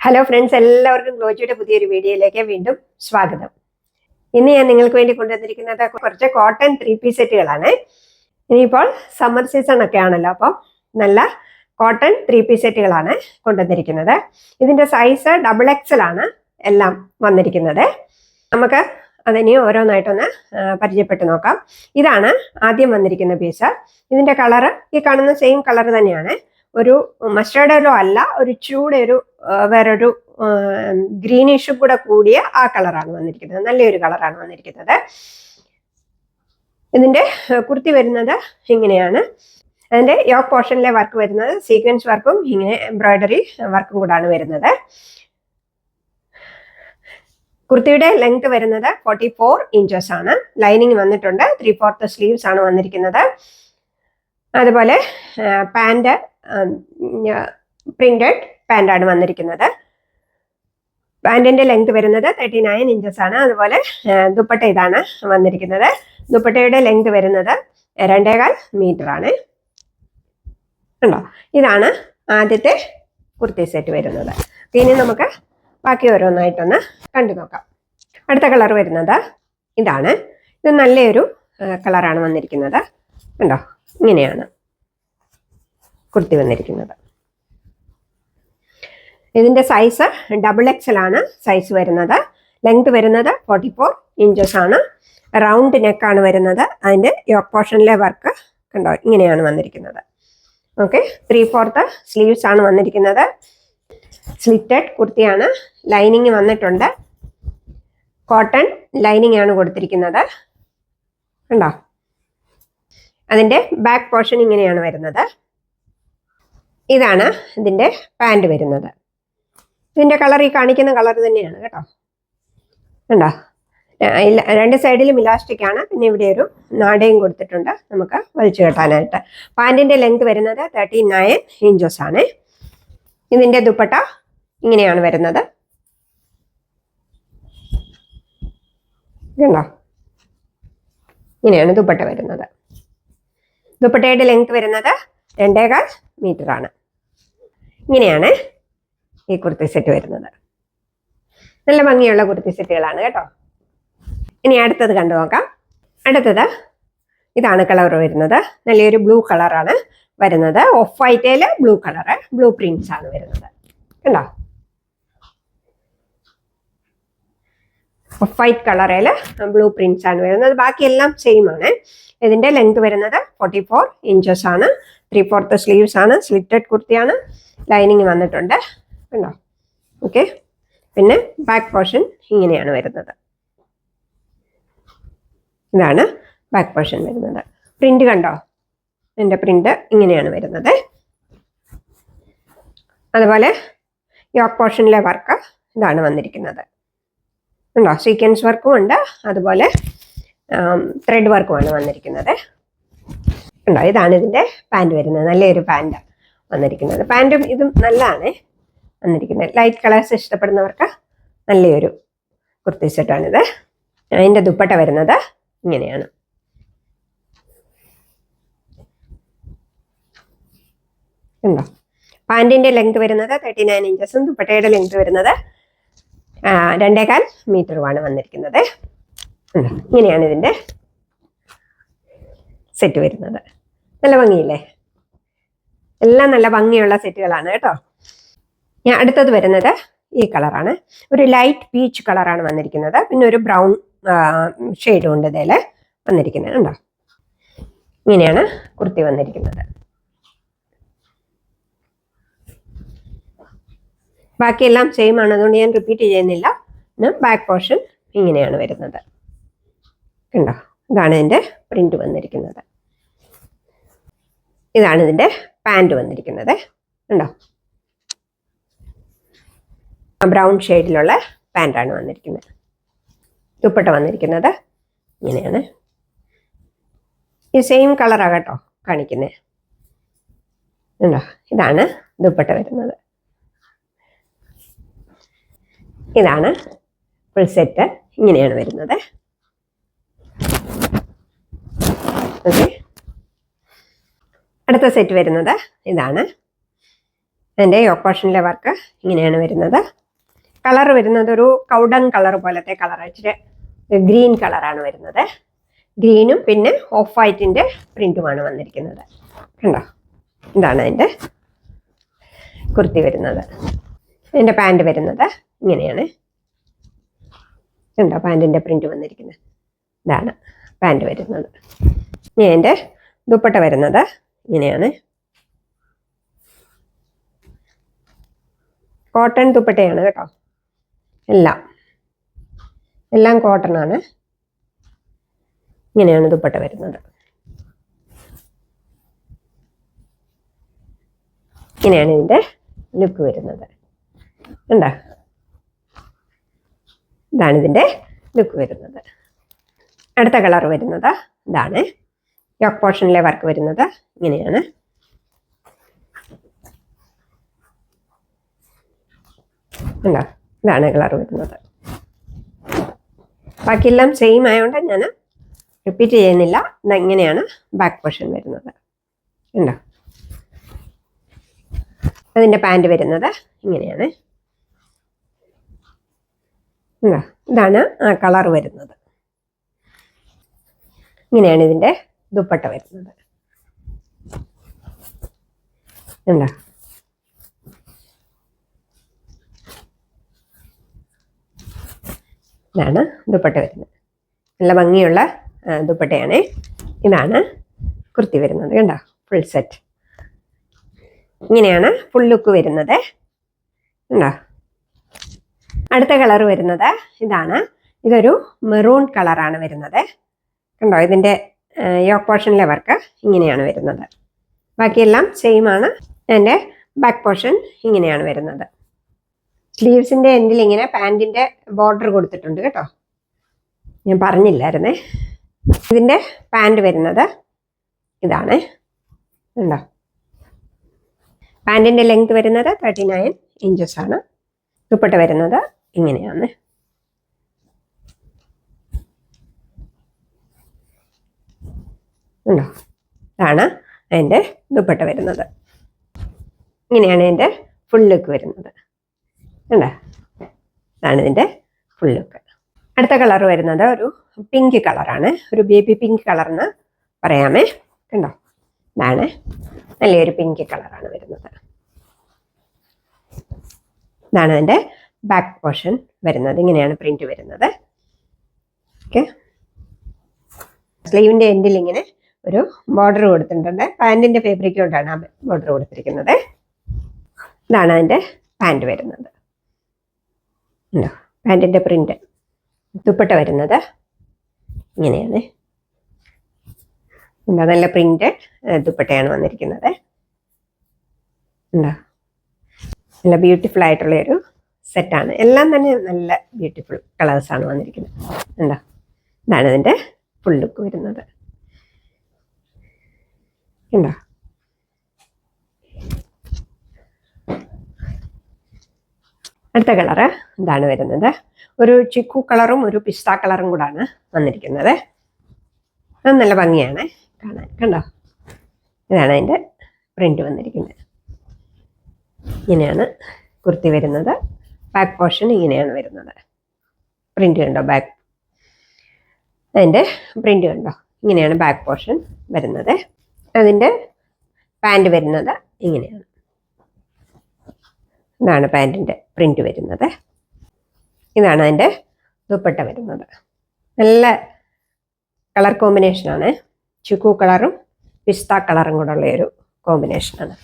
Hello friends, എല്ലാവർക്കും ഗ്ലോജിയുടെ പുതിയൊരു വീഡിയോയിലേക്ക് വീണ്ടും സ്വാഗതം. ഇന്ന് ഞാൻ നിങ്ങൾക്ക് വേണ്ടി കൊണ്ടുവന്നിരിക്കുന്നത് കുറച്ച് കോട്ടൺ 3 പീസ് സെറ്റുകളാണ്. ഇനിയിപ്പോൾ സമ്മർ സീസൺ ഒക്കെ ആണല്ലോ, അപ്പം നല്ല കോട്ടൺ 3 പീസ് സെറ്റുകളാണ് കൊണ്ടുവന്നിരിക്കുന്നത്. ഇതിന്റെ സൈസ് XXL ആണ് എല്ലാം വന്നിരിക്കുന്നത്. നമുക്ക് അതിനെ ഓരോന്നായിട്ടൊന്ന് പരിചയപ്പെട്ട് നോക്കാം. ഇതാണ് ആദ്യം വന്നിരിക്കുന്ന പീസ്. ഇതിന്റെ കളറ് ഈ കാണുന്ന സെയിം കളർ തന്നെയാണ്. ഒരു മസ്റ്റേർഡ് യെല്ലോ അല്ല, ഒരു ചൂട് വേറൊരു ഗ്രീനിഷും കൂടെ കൂടിയ ആ കളറാണ് വന്നിരിക്കുന്നത്. നല്ലൊരു കളറാണ് വന്നിരിക്കുന്നത്. ഇതിന്റെ കുർത്തി വരുന്നത് ഇങ്ങനെയാണ്. അതിന്റെ യോക്ക് പോർഷനിലെ വർക്ക് വരുന്നത് സീക്വൻസ് വർക്കും ഇങ്ങനെ എംബ്രോയിഡറി വർക്കും കൂടാണ് വരുന്നത്. കുർത്തിയുടെ ലെങ്ത് വരുന്നത് 44 ഇഞ്ചസ് ആണ്. ലൈനിങ് വന്നിട്ടുണ്ട്. 3/4 സ്ലീവ്സ് ആണ് വന്നിരിക്കുന്നത്. അതുപോലെ പാൻറ് പ്രിന്റഡ് പാൻ്റാണ് വന്നിരിക്കുന്നത്. പാൻറിന്റെ ലെങ്ത് വരുന്നത് 39 ഇഞ്ചസ് ആണ്. അതുപോലെ ദുപ്പട്ട ഇതാണ് വന്നിരിക്കുന്നത്. ദുപ്പട്ടയുടെ ലെങ്ത് വരുന്നത് 2.25 മീറ്റർ ആണ്. ഉണ്ടോ? ഇതാണ് ആദ്യത്തെ കുർത്തി സെറ്റ് വരുന്നത്. ഇനി നമുക്ക് ബാക്കി ഓരോന്നായിട്ടൊന്ന് കണ്ടു നോക്കാം. അടുത്ത കളർ വരുന്നത് ഇതാണ്. ഇത് നല്ലൊരു കളറാണ് വന്നിരിക്കുന്നത്. ഉണ്ടോ? ഇങ്ങനെയാണ് കുർത്തി വന്നിരിക്കുന്നത്. ഇതിന്റെ സൈസ് XXL ആണ് സൈസ് വരുന്നത്. ലെങ്ത് വരുന്നത് 44 ഇഞ്ചസ് ആണ്. റൗണ്ട് നെക്കാണ് വരുന്നത്. അതിന്റെ യോക്ക് പോർഷനിലെ വർക്ക് കണ്ടോ ഇങ്ങനെയാണ് വന്നിരിക്കുന്നത്. ഓക്കെ, 3/4 സ്ലീവ്സ് ആണ് വന്നിരിക്കുന്നത്. സ്ലിറ്റഡ് കുർത്തിയാണ്. ലൈനിങ് വന്നിട്ടുണ്ട്. കോട്ടൺ ലൈനിങ് ആണ് കൊടുത്തിരിക്കുന്നത്. കണ്ടോ? അതിന്റെ ബാക്ക് പോർഷൻ ഇങ്ങനെയാണ് വരുന്നത്. ഇതാണ് ഇതിന്റെ പാൻറ് വരുന്നത്. ഇതിന്റെ കളർ ഈ കാണിക്കുന്ന കളർ തന്നെയാണ് കേട്ടോ. കണ്ടോ? രണ്ട് സൈഡിലും ഇലാസ്റ്റിക് ആണ്. പിന്നെ ഇവിടെ ഒരു നാടയും കൊടുത്തിട്ടുണ്ട് നമുക്ക് വലിച്ചു കെട്ടാനായിട്ട്. പാൻറിന്റെ ലെങ്ത് വരുന്നത് 39 ഇഞ്ചസ് ആണ്. ഇതിന്റെ ദുപ്പട്ട ഇങ്ങനെയാണ് വരുന്നത്. കണ്ടോ? ഇങ്ങനെയാണ് ദുപ്പട്ട വരുന്നത്. ദുപ്പട്ടയുടെ ലെങ്ത് വരുന്നത് 2.25 മീറ്റർ ആണ്. ഇങ്ങനെയാണ് ഈ കുർത്തി സെറ്റ് വരുന്നത്. നല്ല ഭംഗിയുള്ള കുർത്തി സെറ്റുകളാണ് കേട്ടോ. ഇനി അടുത്തത് കണ്ടു നോക്കാം. അടുത്തത് ഇതാണ് കളർ വരുന്നത്. നല്ലൊരു ബ്ലൂ കളറാണ് വരുന്നത്. ഓഫ് വൈറ്റിൽ ബ്ലൂ കളറ്, ബ്ലൂ പ്രിന്റ്സ് ആണ് വരുന്നത്. കണ്ടോ? ഓഫ് വൈറ്റ് കളറിൽ ബ്ലൂ പ്രിന്റ്സ് ആണ് വരുന്നത്. ബാക്കിയെല്ലാം സെയിം ആണ്. ഇതിന്റെ ലെങ്ത് വരുന്നത് 44 ഇഞ്ചസ് ആണ്. 3/4 സ്ലീവ്സ് ആണ്. സ്ലിറ്റഡ് കുർത്തിയാണ്. ലൈനിങ് വന്നിട്ടുണ്ട്. കണ്ടോ? ഓക്കെ, പിന്നെ ബാക്ക് പോർഷൻ ഇങ്ങനെയാണ് വരുന്നത്. ഇതാണ് ബാക്ക് പോർഷൻ വരുന്നത്. പ്രിന്റ് കണ്ടോ? എൻ്റെ പ്രിന്റ് ഇങ്ങനെയാണ് വരുന്നത്. അതുപോലെ യോക്ക് പോർഷനിലെ വർക്ക് ഇതാണ് വന്നിരിക്കുന്നത്. ഉണ്ടോ? സീക്വൻസ് വർക്കും ഉണ്ട്. അതുപോലെ ത്രെഡ് വർക്കുമാണ് വന്നിരിക്കുന്നത്. ഉണ്ടോ? ഇതാണ് ഇതിന്റെ പാൻറ് വരുന്നത്. നല്ലൊരു പാൻറ് വന്നിരിക്കുന്നത്. പാൻറ്റും ഇതും നല്ലതാണ് വന്നിരിക്കുന്നത്. ലൈറ്റ് കളേഴ്സ് ഇഷ്ടപ്പെടുന്നവർക്ക് നല്ലൊരു കുർത്തി സെറ്റാണിത്. അതിന്റെ ദുപ്പട്ട വരുന്നത് ഇങ്ങനെയാണ്. ഉണ്ടോ? പാൻറിന്റെ ലെങ്ത് വരുന്നത് 39 ഇഞ്ചസും ദുപ്പട്ടയുടെ ലെങ്ത് വരുന്നത് 2.25 മീറ്ററുമാണ് വന്നിരിക്കുന്നത്. ഇങ്ങനെയാണ് ഇതിന്റെ സെറ്റ് വരുന്നത്. നല്ല ഭംഗിയില്ലേ? എല്ലാം നല്ല ഭംഗിയുള്ള സെറ്റുകളാണ് കേട്ടോ. ഞാൻ അടുത്തത് വരുന്നത് ഈ കളറാണ്. ഒരു ലൈറ്റ് പീച്ച് കളറാണ് വന്നിരിക്കുന്നത്. പിന്നെ ഒരു ബ്രൗൺ ഷെയ്ഡും ഉണ്ട് ഇതിൽ വന്നിരിക്കുന്നത്. ഉണ്ടോ? ഇങ്ങനെയാണ് കുർത്തി വന്നിരിക്കുന്നത്. ബാക്കിയെല്ലാം സെയിം ആണ്, അതുകൊണ്ട് ഞാൻ റിപ്പീറ്റ് ചെയ്യുന്നില്ല. ബാക്ക് പോർഷൻ ഇങ്ങനെയാണ് വരുന്നത്. കണ്ടോ? ഇതാണ് ഇതിന്റെ പ്രിന്റ് വന്നിരിക്കുന്നത്. ഇതാണ് ഇതിന്റെ പാൻറ് വന്നിരിക്കുന്നത്. ഉണ്ടോ? ബ്രൗൺ ഷെയ്ഡിലുള്ള പാൻറ്റാണ് വന്നിരിക്കുന്നത്. ദുപ്പട്ട വന്നിരിക്കുന്നത് ഇങ്ങനെയാണ്. ഈ സെയിം കളറാണ് കേട്ടോ കാണിക്കുന്നത്. ഉണ്ടോ? ഇതാണ് ദുപ്പട്ട വരുന്നത്. ഇതാണ് ഫുൾ സെറ്റ്. ഇങ്ങനെയാണ് വരുന്നത്. ഓക്കെ, അടുത്ത സെറ്റ് വരുന്നത് ഇതാണ്. അതിൻ്റെ യോക്ക് പോർഷനിലെ വർക്ക് ഇങ്ങനെയാണ് വരുന്നത്. കളർ വരുന്നത് ഒരു കൗഡൻ കളർ പോലത്തെ കളർ, ഇച്ചിരി ഗ്രീൻ കളറാണ് വരുന്നത്. ഗ്രീനും പിന്നെ ഓഫ് വൈറ്റിൻ്റെ പ്രിൻറ്റുമാണ് വന്നിരിക്കുന്നത്. കണ്ടോ, ഇതാണ് അതിൻ്റെ കുർത്തി വരുന്നത്. അതിൻ്റെ പാൻറ് വരുന്നത് ഇങ്ങനെയാണ്. കണ്ടോ, പാൻറ്റിൻ്റെ പ്രിൻറ്റ് വന്നിരിക്കുന്നത്. ഇതാണ് പാൻറ് വരുന്നത്. ഇനി അതിൻ്റെ ദുപ്പട്ട വരുന്നത് ഇങ്ങനെയാണ്. കോട്ടൺ ദുപ്പട്ടയാണ് കേട്ടോ, എല്ലാം കോട്ടൺ ആണ്. ഇങ്ങനെയാണ് ദുപ്പട്ട വരുന്നത്. ഇങ്ങനെയാണ് ഇതിൻ്റെ ലുക്ക് വരുന്നത്. കണ്ടോ, ഇതാണ് ഇതിൻ്റെ ലുക്ക് വരുന്നത്. അടുത്ത കളർ വരുന്നത് ഇതാണ്. യോക്ക് പോർഷനിലെ വർക്ക് വരുന്നത് ഇങ്ങനെയാണ്. കണ്ടോ, ഇതാണ് കളർ വരുന്നത്. ബാക്കിയെല്ലാം സെയിം ആയതുകൊണ്ട് ഞാൻ റിപ്പീറ്റ് ചെയ്യുന്നില്ല. ഇങ്ങനെയാണ് ബാക്ക് പോർഷൻ വരുന്നത്. കണ്ടോ, അതിൻ്റെ പാൻറ് വരുന്നത് ഇങ്ങനെയാണ്. ഇതാണ് ആ കളർ വരുന്നത്. ഇങ്ങനെയാണ് ഇതിൻ്റെ ദുപ്പട്ട വരുന്നത്. കണ്ടോ, ഇതാണ് ദുപ്പട്ട വരുന്നത്. നല്ല ഭംഗിയുള്ള ദുപ്പട്ടയാണ്. ഇതാണ് കുർത്തി വരുന്നത്. കണ്ടോ, ഫുൾ സെറ്റ്. ഇങ്ങനെയാണ് ഫുൾ ലുക്ക് വരുന്നത്. കണ്ടോ, അടുത്ത കളർ വരുന്നത് ഇതാണ്. ഇതൊരു മെറൂൺ കളറാണ് വരുന്നത്. കണ്ടോ, ഇതിൻ്റെ യോക്ക് പോർഷനിലെ വർക്ക് ഇങ്ങനെയാണ് വരുന്നത്. ബാക്കിയെല്ലാം സെയിം ആണ്. അതിൻ്റെ ബാക്ക് പോർഷൻ ഇങ്ങനെയാണ് വരുന്നത്. സ്ലീവ്സിൻ്റെ എൻഡിൽ ഇങ്ങനെ പാൻറ്റിൻ്റെ ബോർഡർ കൊടുത്തിട്ടുണ്ട് കേട്ടോ, ഞാൻ പറഞ്ഞില്ലായിരുന്നേ. ഇതിൻ്റെ പാൻറ് വരുന്നത് ഇതാണ്. ഉണ്ടോ, പാൻറ്റിൻ്റെ ലെങ്ത് വരുന്നത് 39 ഇഞ്ചസ് ആണ്. ദുപ്പട്ട വരുന്നത് ഇങ്ങനെയാണ്. ഉണ്ടോ, ഇതാണ് അതിൻ്റെ ദുപ്പട്ട വരുന്നത്. ഇങ്ങനെയാണ് അതിൻ്റെ ഫുൾ ലുക്ക് വരുന്നത്. ഉണ്ടോ, ഇതാണ് ഇതിൻ്റെ ഫുൾ ലുക്ക്. അടുത്ത കളർ വരുന്നത് ഒരു പിങ്ക് കളറാണ്. ഒരു ബേബി പിങ്ക് കളർന്ന് പറയാമേ. കണ്ടോ, ഇതാണ് നല്ലൊരു പിങ്ക് കളറാണ് വരുന്നത്. ഇതാണ് അതിൻ്റെ ബാക്ക് പോർഷൻ വരുന്നത്. ഇങ്ങനെയാണ് പ്രിന്റ് വരുന്നത്. ഓക്കെ, സ്ലീവിൻ്റെ എൻഡിൽ ഇങ്ങനെ ഒരു ബോർഡർ കൊടുത്തിട്ടുണ്ട്. പാൻറ്റിൻ്റെ ഫാബ്രിക് കൊണ്ടാണ് ആ ബോർഡർ കൊടുത്തിരിക്കുന്നത്. ഇതാണ് അതിൻ്റെ പാൻറ് വരുന്നത്. ഉണ്ടോ, പാൻറ്റിൻ്റെ പ്രിന്റ്. ദുപ്പട്ട വരുന്നത് ഇങ്ങനെയാണ്. എന്താ, നല്ല പ്രിന്റഡ് ദുപ്പട്ടയാണ് വന്നിരിക്കുന്നത്. എന്താ, നല്ല ബ്യൂട്ടിഫുൾ ആയിട്ടുള്ളൊരു സെറ്റാണ്. എല്ലാം തന്നെ നല്ല ബ്യൂട്ടിഫുൾ കളേഴ്സാണ് വന്നിരിക്കുന്നത്. എന്താ, ഇതാണ് ഇതിൻ്റെ ഫുൾ ലുക്ക് വരുന്നത്. ഉണ്ടോ, അടുത്ത കളറ് ഇതാണ് വരുന്നത്. ഒരു ചിക്കു കളറും ഒരു പിസ്ത കളറും കൂടാണ് വന്നിരിക്കുന്നത്. അത് നല്ല ഭംഗിയാണ് കാണാൻ. കണ്ടോ, ഇതാണ് അതിൻ്റെ പ്രിന്റ് വന്നിരിക്കുന്നത്. ഇങ്ങനെയാണ് കുർത്തി വരുന്നത്. ബാക്ക് പോർഷൻ ഇങ്ങനെയാണ് വരുന്നത്. പ്രിന്റ് കണ്ടോ, ബാക്ക് അതിൻ്റെ പ്രിന്റ് കണ്ടോ, ഇങ്ങനെയാണ് ബാക്ക് പോർഷൻ വരുന്നത്. അതിൻ്റെ പാൻറ് വരുന്നത് ഇങ്ങനെയാണ്. ഇതാണ് പാൻറ്റിൻ്റെ പ്രിന്റ് വരുന്നത്. ഇതാണ് അതിൻ്റെ ദുപ്പട്ട വരുന്നത്. നല്ല കളർ കോമ്പിനേഷനാണ്. ചിക്കു കളറും പിസ്ത കളറും കൂടെ ഉള്ളൊരു കോമ്പിനേഷനാണ്.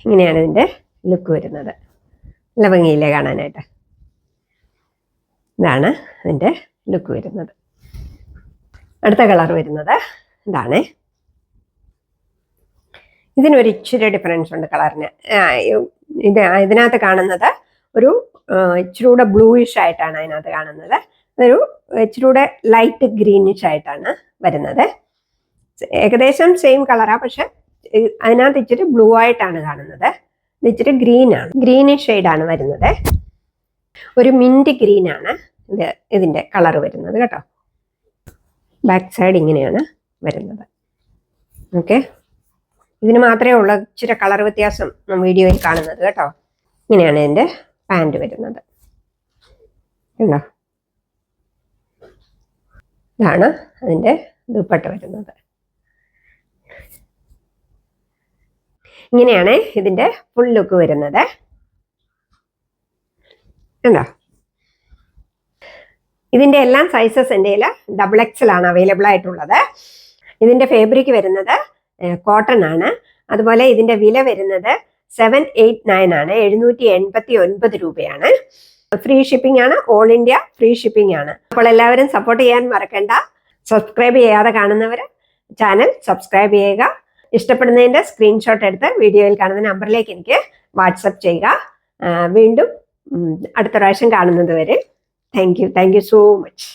ഇങ്ങനെയാണ് ഇതിൻ്റെ ലുക്ക് വരുന്നത്. നല്ല ഭംഗിയില്ലേ കാണാനായിട്ട്. ഇതാണ് അതിൻ്റെ ലുക്ക് വരുന്നത്. അടുത്ത കളർ വരുന്നത് ഇതാണ്. ഇതിനൊരു ഇച്ചിരി ഡിഫറൻസ് ഉണ്ട് കളറിന്. ഇതിനകത്ത് കാണുന്നത് ഒരു ഇച്ചിരൂടെ ബ്ലൂയിഷ് ആയിട്ടാണ് അതിനകത്ത് കാണുന്നത്. അതൊരു ഇച്ചിരൂടെ ലൈറ്റ് ഗ്രീനിഷ് ആയിട്ടാണ് വരുന്നത്. ഏകദേശം സെയിം കളറാണ്, പക്ഷെ അതിനകത്ത് ഇച്ചിരി ബ്ലൂ ആയിട്ടാണ് കാണുന്നത്. ഇത് ഇച്ചിരി ഗ്രീനാണ്, ഗ്രീനിഷ് ഷെയ്ഡാണ് വരുന്നത്. ഒരു മിൻറ്റ് ഗ്രീനാണ് ഇതിൻ്റെ കളർ വരുന്നത് കേട്ടോ. ബാക്ക് സൈഡ് ഇങ്ങനെയാണ് വരുന്നത്. ഓക്കെ, ഇതിന് മാത്രമേ ഉള്ളൂ ഇച്ചിരി കളർ വ്യത്യാസം വീഡിയോയിൽ കാണുന്നത് കേട്ടോ. ഇങ്ങനെയാണ് ഇതിൻ്റെ പാൻറ് വരുന്നത്. ഉണ്ടോ? ഇതാണ് അതിൻ്റെ ദുപ്പട്ട വരുന്നത്. ഇങ്ങനെയാണ് ഇതിൻ്റെ ഫുൾ ലുക്ക് വരുന്നത്. ഉണ്ടോ? ഇതിൻ്റെ എല്ലാം സൈസസ് എൻ്റെ XXL ആണ് അവൈലബിൾ ആയിട്ടുള്ളത്. ഇതിൻ്റെ ഫാബ്രിക് വരുന്നത് കോട്ടൺ ആണ്. അതുപോലെ ഇതിൻ്റെ വില വരുന്നത് 789 ആണ്, 789 രൂപയാണ്. ഫ്രീ ഷിപ്പിംഗ് ആണ്, ഓൾ ഇന്ത്യ ഫ്രീ ഷിപ്പിംഗ് ആണ്. അപ്പോൾ എല്ലാവരും സപ്പോർട്ട് ചെയ്യാൻ മറക്കണ്ട. സബ്സ്ക്രൈബ് ചെയ്യാതെ കാണുന്നവർ ചാനൽ സബ്സ്ക്രൈബ് ചെയ്യുക. ഇഷ്ടപ്പെടുന്നതിൻ്റെ സ്ക്രീൻഷോട്ട് എടുത്ത് വീഡിയോയിൽ കാണുന്ന നമ്പറിലേക്ക് എനിക്ക് വാട്സപ്പ് ചെയ്യുക. വീണ്ടും അടുത്ത പ്രാവശ്യം കാണുന്നത് വരെ താങ്ക് യു സോ മച്ച്.